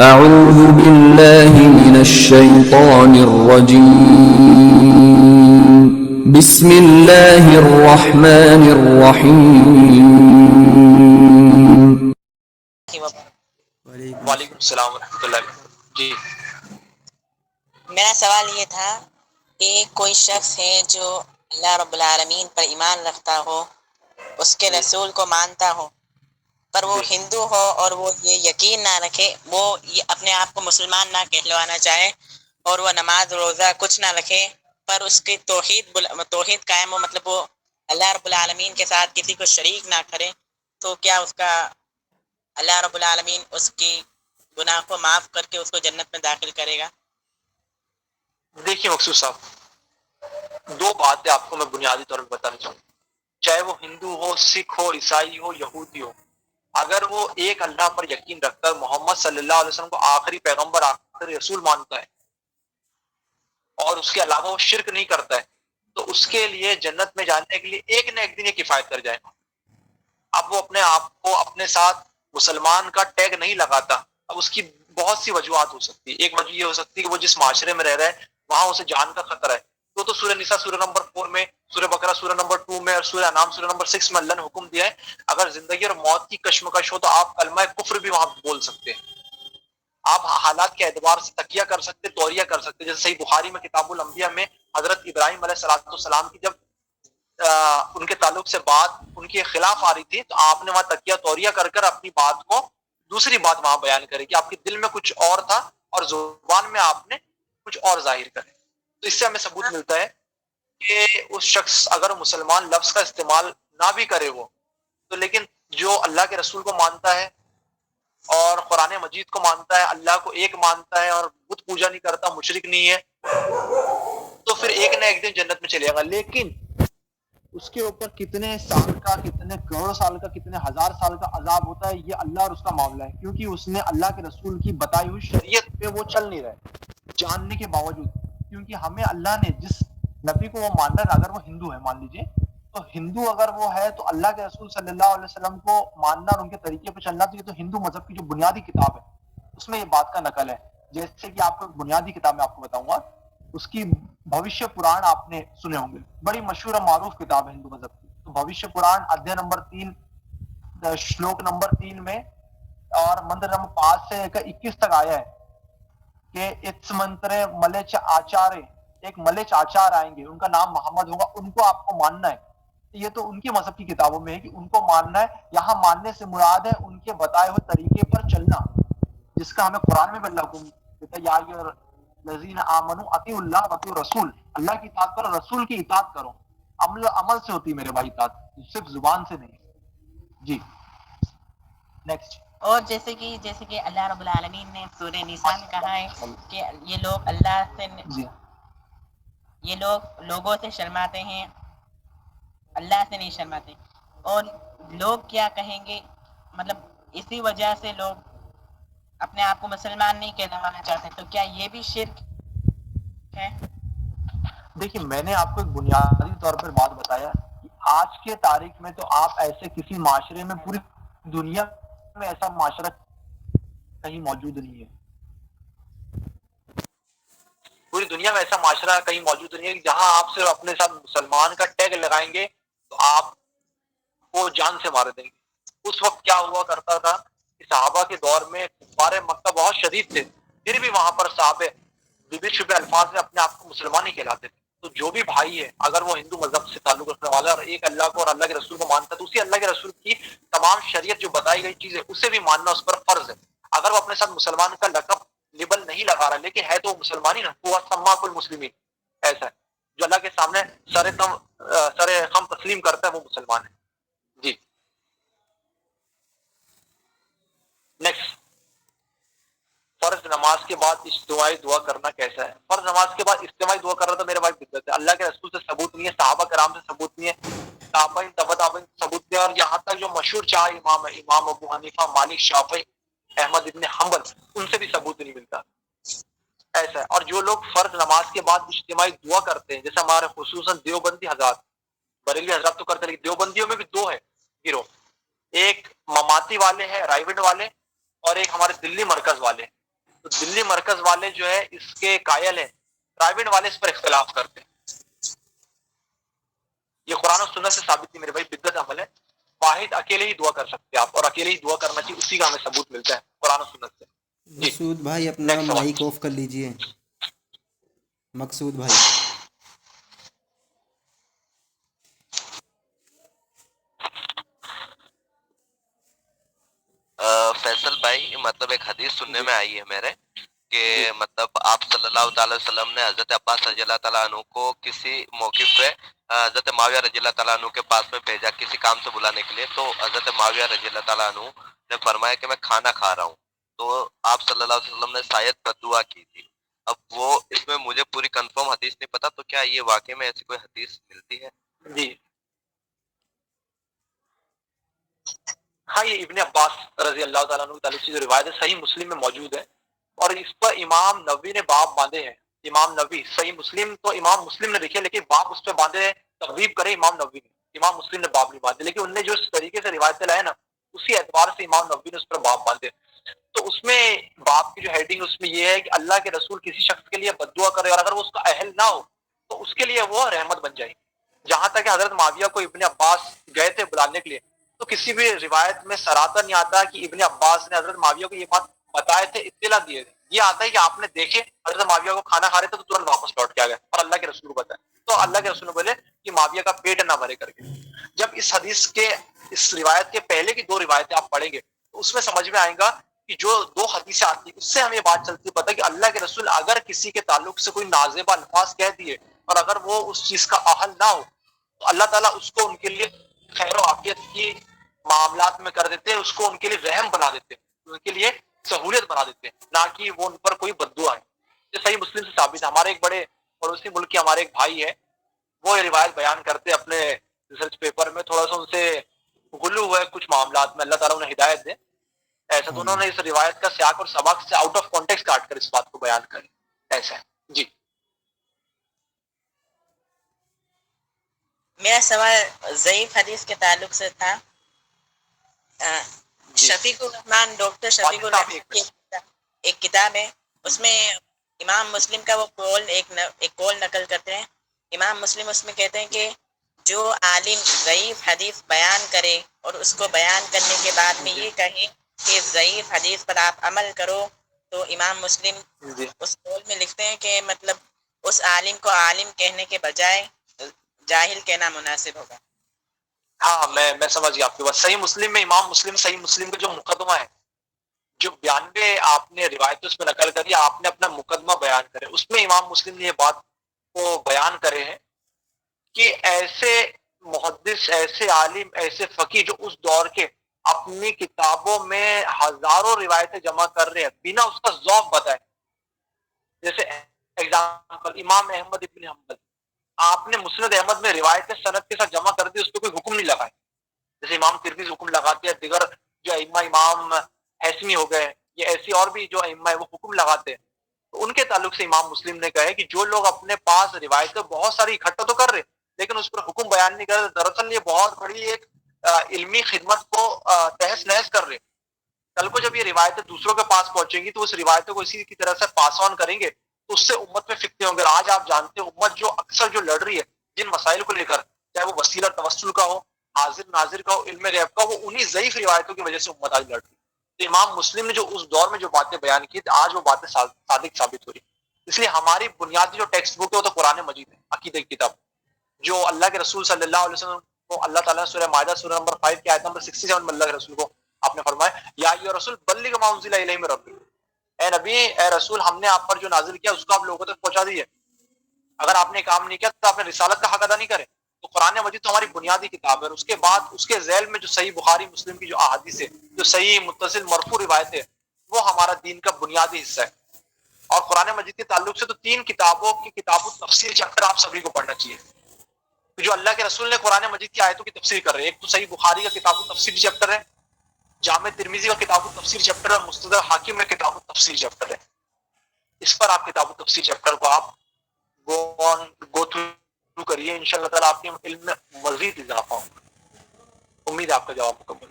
أعوذ بالله من الشيطان الرجيم بسم الله الرحمن الرحيم. وعلیکم السلام ورحمۃ اللہ وبرکاتہ. جی میرا سوال یہ تھا کہ کوئی شخص ہے جو اللہ رب العالمین پر ایمان رکھتا ہو، اس کے رسول کو مانتا ہو، پر وہ ہندو ہو اور وہ یہ یقین نہ رکھے، وہ یہ اپنے آپ کو مسلمان نہ کہلوانا چاہے اور وہ نماز روزہ کچھ نہ رکھے، پر اس کی توحید قائم ہو، مطلب وہ اللہ رب العالمین کے ساتھ کسی کو شریک نہ کرے، تو کیا اس کا اللہ رب العالمین اس کی گناہ کو معاف کر کے اس کو جنت میں داخل کرے گا؟ دیکھیے مقصود صاحب، دو باتیں آپ کو میں بنیادی طور پر بتانا چاہوں گا. چاہے وہ ہندو ہو، سکھ ہو، عیسائی ہو، یہودی ہو، اگر وہ ایک اللہ پر یقین رکھتا ہے، محمد صلی اللہ علیہ وسلم کو آخری پیغمبر، آخری رسول مانتا ہے اور اس کے علاوہ وہ شرک نہیں کرتا ہے، تو اس کے لیے جنت میں جانے کے لیے ایک نہ ایک دن یہ کفایت کر جائے گا. اب وہ اپنے آپ کو اپنے ساتھ مسلمان کا ٹیگ نہیں لگاتا. اب اس کی بہت سی وجوہات ہو سکتی ہے. ایک وجہ یہ ہو سکتی ہے کہ وہ جس معاشرے میں رہ رہا ہے وہاں اسے جان کا خطرہ ہے. تو سورہ نساء سورہ نمبر 4 میں، سورہ بقرہ سورہ نمبر 2 میں اور سورہ انعام سورہ نمبر 6 میں اللہ نے حکم دیا ہے اگر زندگی اور موت کی کشمکش ہو تو آپ کلمہ کفر بھی وہاں بول سکتے ہیں. آپ حالات کے اعتبار سے تقیہ کر سکتے، توریہ کر سکتے. جیسے صحیح بخاری میں کتاب الانبیاء میں حضرت ابراہیم علیہ السلام کی جب ان کے تعلق سے بات ان کے خلاف آ رہی تھی تو آپ نے وہاں تقیہ توریہ کر کر اپنی بات کو دوسری بات وہاں بیان کرے کہ آپ کے دل میں کچھ اور تھا اور زبان میں آپ نے کچھ اور ظاہر کرے. تو اس سے ہمیں ثبوت ملتا ہے کہ اس شخص اگر مسلمان لفظ کا استعمال نہ بھی کرے وہ تو، لیکن جو اللہ کے رسول کو مانتا ہے اور قرآن مجید کو مانتا ہے، اللہ کو ایک مانتا ہے اور بت پوجا نہیں کرتا، مشرک نہیں ہے، تو پھر ایک نہ ایک دن جنت میں چلے گا. لیکن اس کے اوپر کتنے سال کا، کتنے کروڑ سال کا، کتنے ہزار سال کا عذاب ہوتا ہے یہ اللہ اور اس کا معاملہ ہے، کیونکہ اس نے اللہ کے رسول کی بتائی ہوئی شریعت پہ وہ چل نہیں رہے جاننے کے باوجود. کیونکہ ہمیں اللہ نے جس نبی کو وہ ماننا ہے، اگر وہ ہندو ہے مان لیجیے، تو ہندو اگر وہ ہے تو اللہ کے رسول صلی اللہ علیہ وسلم کو ماننا اور ان کے طریقے پہ چلنا. تو یہ تو ہندو مذہب کی جو بنیادی کتاب ہے اس میں یہ بات کا نقل ہے. جیسے کہ آپ کو بنیادی کتاب میں آپ کو بتاؤں گا، اس کی بھوشیہ پران آپ نے سنے ہوں گے، بڑی مشہور اور معروف کتاب ہے ہندو مذہب کی. تو بھوشیہ پران ادھیے نمبر 3 شلوک نمبر 3 میں اور منتر نمبر 5 سے لے کر 21 تک آیا ہے کہ اس منتر ملچ آچارے، ایک ملچ آچار آئیں گے، ان کا نام محمد ہوگا، ان کو آپ کو ماننا ہے. یہ تو ان کی مذہب کی کتابوں میں ہے کہ ان کو ماننا ہے. یہاں ماننے سے مراد ہے ان کے بتائے ہوئے طریقے پر چلنا، جس کا ہمیں قرآن میں بھی اللہ حکم دیتا ہے، یا الذین آمنوا اطیعوا اللہ واطیعوا الرسول، اللہ کی اطاعت کرو، رسول کی اطاعت کرو. عمل سے ہوتی ہے میرے بھائی اطاعت، صرف زبان سے نہیں. جی نیکسٹ. اور جیسے کہ اللہ رب العالمین نے سورہ نساء میں کہا ہے کہ یہ لوگ اللہ سے جی یہ لوگ لوگوں سے شرماتے ہیں، اللہ سے نہیں شرماتے. اور لوگ کیا کہیں گے، مطلب اسی وجہ سے لوگ اپنے آپ کو مسلمان نہیں کہلوانا چاہتے. تو کیا یہ بھی شرک ہے؟ دیکھیے میں نے آپ کو ایک بنیادی طور پر بات بتایا کہ آج کے تاریخ میں تو آپ ایسے کسی معاشرے میں، پوری دنیا میں ایسا معاشرہ کہیں موجود نہیں ہے، پوری دنیا میں ایسا معاشرہ کہیں موجود نہیں ہے جہاں آپ صرف اپنے ساتھ مسلمان کا ٹیگ لگائیں گے تو آپ کو جان سے مار دیں گے. اس وقت کیا ہوا کرتا تھا کہ صحابہ کے دور میں کفار مکہ بہت شدید تھے، پھر بھی وہاں پر صحابہ بے شبہ الفاظ میں اپنے آپ کو مسلمان ہی کہلاتے تھے. تو جو بھی بھائی ہے اگر وہ ہندو مذہب سے تعلق رکھنے والا ہے اور ایک اللہ کو اور اللہ کے رسول کو مانتا ہے تو اسی اللہ کے رسول کی تمام شریعت جو بتائی گئی چیز ہے اسے بھی ماننا اس پر فرض ہے. اگر وہ اپنے ساتھ مسلمان کا لقب لیبل نہیں لگا رہا لیکن ہے تو وہ مسلمان ہی نا، وہ سماک المسلمین ایسا ہے جو اللہ کے سامنے سر خم تسلیم کرتا ہے وہ مسلمان ہے. جی نیکسٹ. فرض نماز کے بعد اجتماعی دعا کرنا کیسا ہے؟ فرض نماز کے بعد اجتماعی دعا کرنا تو میرے بھائی بدعت ہے. اللہ کے رسول سے ثبوت نہیں ہے، صحابہ کرام سے ثبوت نہیں ہے، تابعین تبع تابعین سے ثبوت نہیں ہے، اور یہاں تک جو مشہور چار امام ہے، امام ابو حنیفہ، مالک، شافعی، احمد ابن حنبل، ان سے بھی ثبوت نہیں ملتا. ایسا ہے. اور جو لوگ فرض نماز کے بعد اجتماعی دعا کرتے ہیں، جیسے ہمارے خصوصاً دیوبندی حضرات، بریلوی حضرات تو کرتے، لیکن دیوبندیوں میں بھی دو ہے گروہ، ایک مماتی والے ہیں رائے گڑھ والے، اور ایک ہمارے دلی مرکز والے. دلی مرکز والے جو ہے اس کے قائل ہیں، پرائیویٹ والے اس پر اختلاف کرتے ہیں. یہ قرآن و سنت سے ثابت نہیں میرے بھائی، بدعت عمل ہے. واحد اکیلے ہی دعا کر سکتے ہیں آپ، اور اکیلے ہی دعا کرنا چاہیے، اسی کا ہمیں ثبوت ملتا ہے قرآن و سنت سے. جی مسعود بھائی اپنا نیکسٹ سوال. مائک آف کر لیجئے. مقصود بھائی فیصل بھائی، مطلب ایک حدیث سننے جی میں آئی ہے میرے کہ جی مطلب آپ صلی اللہ تعالی وسلم نے حضرت عباس رضی اللہ تعالیٰ عنہ کو کسی موقف پہ حضرت معاویہ رضی اللہ تعالیٰ عنہ کے پاس میں بھیجا کسی کام سے بلانے کے لیے. تو حضرت معاویہ رضی اللہ تعالیٰ عنہ نے فرمایا کہ میں کھانا کھا رہا ہوں. تو آپ صلی اللہ علیہ وسلم نے شاید بددعا کی تھی. اب وہ اس میں مجھے پوری کنفرم حدیث نہیں پتا، تو کیا یہ واقعے میں ایسی کوئی حدیث ملتی ہے؟ جی ہاں، یہ ابن عباس رضی اللہ تعالیٰ عنہ کی تعلق سے جو روایت ہے صحیح مسلم میں موجود ہے، اور اس پر امام نووی نے باب باندھے ہیں. امام نووی صحیح مسلم تو امام مسلم نے لکھے، لیکن باب اس پہ باندھے ہیں، تقریب کرے امام نووی نے. امام مسلم نے باب نہیں باندھے، لیکن انہوں نے جو اس طریقے سے روایتیں لائے نا، اسی اعتبار سے امام نووی نے اس پر باب باندھے. تو اس میں باب کی جو ہیڈنگ اس میں یہ ہے کہ اللہ کے رسول کسی شخص کے لیے بد دعا کرے، اور اگر وہ اس کا اہل نہ ہو تو اس کے لیے وہ رحمت بن جائے. جہاں تک کہ حضرت معاویہ کو ابن عباس گئے تھے بلانے کے لیے، تو کسی بھی روایت میں سراتا نہیں آتا کہ ابن عباس نے حضرت معاویہ کو یہ بات بتائے تھے، اطلاع دیے تھے. یہ آتا ہے کہ آپ نے دیکھے حضرت معاویہ کو کھانا کھا رہے تھے تو ترنت واپس لوٹ کے آ گئے اور اللہ کے رسول کو بتائے. تو اللہ کے رسول بولے کہ معاویہ کا پیٹ نہ بھرے کر کے. جب اس حدیث کے اس روایت کے پہلے کی دو روایتیں آپ پڑھیں گے تو اس میں سمجھ میں آئے گا کہ جو دو حدیثیں آتی ہیں اس سے ہمیں یہ بات چلتی ہے پتہ کہ اللہ کے رسول اگر کسی کے تعلق سے کوئی نازیبہ الفاظ کہہ دیے اور اگر وہ اس چیز کا اہل نہ ہو تو اللہ تعالیٰ اس کو ان کے لیے خیر و عافیت کی معاملات میں کر دیتے ہیں، اس کو ان کے لیے رحم بنا دیتے ہیں، ان کے لیے سہولت بنا دیتے ہیں، نہ کہ وہ ان پر کوئی بددعا ہے. یہ صحیح مسلم سے ثابت ہے. ہمارے ایک بڑے پڑوسی ملک کے ہمارے ایک بھائی ہے، وہ یہ روایت بیان کرتے اپنے ریسرچ پیپر میں. تھوڑا سا ان سے غلو ہوا ہے کچھ معاملات میں، اللہ تعالیٰ انہیں ہدایت دے. ایسا تو انہوں نے اس روایت کا سیاق اور سباق سے آؤٹ آف کانٹیکسٹ کاٹ کر اس بات کو بیان کرے. ایسا ہے. جی میرا سوال ضعیف حدیث کے تعلق سے تھا. جی شفیق الرحمان، ڈاکٹر شفیق الرحمان کی ایک کتاب ہے، اس میں امام مسلم کا وہ ایک قول نقل کرتے ہیں. امام مسلم اس میں کہتے ہیں کہ جو عالم ضعیف حدیث بیان کرے اور اس کو بیان کرنے کے بعد میں یہ کہے کہ ضعیف حدیث پر آپ عمل کرو، تو امام مسلم جی اس قول میں لکھتے ہیں کہ مطلب اس عالم کو عالم کہنے کے بجائے جاہل کہنا مناسب ہوگا. ہاں، میں سمجھ گیا آپ کی بات. صحیح مسلم میں امام مسلم صحیح مسلم کا جو مقدمہ ہے، جو 92 آپ نے روایت اس میں نقل کری، آپ نے اپنا مقدمہ بیان کرے، اس میں امام مسلم نے یہ بات کو بیان کرے ہیں کہ ایسے محدث، ایسے عالم، ایسے فقیہ جو اس دور کے اپنی کتابوں میں ہزاروں روایتیں جمع کر رہے ہیں بنا اس کا ذوق بتائے. جیسے ایگزامپل امام احمد ابن حنبل، آپ نے مسند احمد میں روایت سند کے ساتھ جمع کر دی، اس پہ کوئی حکم نہیں لگائے. جیسے امام ترمذی حکم لگاتے ہیں، دیگر جو ائمہ امام حیثمی ہو گئے یا ایسی اور بھی جو ائمہ ہے وہ حکم لگاتے ہیں. تو ان کے تعلق سے امام مسلم نے کہا ہے کہ جو لوگ اپنے پاس روایتیں بہت ساری اکٹھا تو کر رہے لیکن اس پر حکم بیان نہیں کر رہے، دراصل یہ بہت بڑی ایک علمی خدمت کو تہس نہس کر رہے. کل کو جب یہ روایتیں دوسروں کے پاس پہنچیں گی تو اس روایتوں کو اسی کی طرح سے پاس آن کریں گے تو اس سے امت میں فتنے ہوں گے. آج آپ جانتے ہیں امت جو اکثر جو لڑ رہی ہے جن مسائل کو لے کر، چاہے وہ وسیلہ توسل کا ہو، حاضر ناظر کا ہو، علم غیب کا، وہ انہی ضعیف روایتوں کی وجہ سے امت آج لڑ رہی ہے. تو امام مسلم نے جو اس دور میں جو باتیں بیان کی تھی آج وہ باتیں صادق ثابت ہو رہی. اس لیے ہماری بنیادی جو ٹیکسٹ بک ہے وہ تو قرآن مجید ہے، عقیدہ کی کتاب، جو اللہ کے رسول صلی اللہ علیہ وسلم کو اللہ تعالیٰ نے سورہ مائدہ سورہ نمبر 5 کی آیت نمبر 67 میں اللہ کے رسول کو آپ نے فرمایا یا ایھا رسول بلغ ما انزل الیہ من ربک، اے نبی، اے رسول، ہم نے آپ پر جو نازل کیا اس کو آپ لوگوں تک پہنچا دیے. اگر آپ نے کام نہیں کیا تو آپ نے رسالت کا حق ادا نہیں کرے. تو قرآن مجید تو ہماری بنیادی کتاب ہے. اس کے بعد اس کے ذیل میں جو صحیح بخاری مسلم کی جو احادیث ہے، جو صحیح متصل مرفوع روایت ہے، وہ ہمارا دین کا بنیادی حصہ ہے. اور قرآن مجید کے تعلق سے تو 3 کتابوں کی کتاب التفسیر چیپٹر آپ سبھی کو پڑھنا چاہیے. جو اللہ کے رسول نے قرآن مجید کی آیتوں کی تفسیر کر رہے ہیں، ایک تو صحیح بخاری کا کتاب التفسیر چیپٹر ہے، جامع ترمذی کا کتاب التفسیر چیپٹر ہے، مستدرک حاکم میں کتاب التفسیر چیپٹر ہے. اس پر آپ کتاب التفسیر چیپٹر کو آپ گو تھرو کریے، انشاءاللہ تعالیٰ آپ کے علم میں مزید اضافہ ہوگا. امید ہے آپ کا جواب مکمل.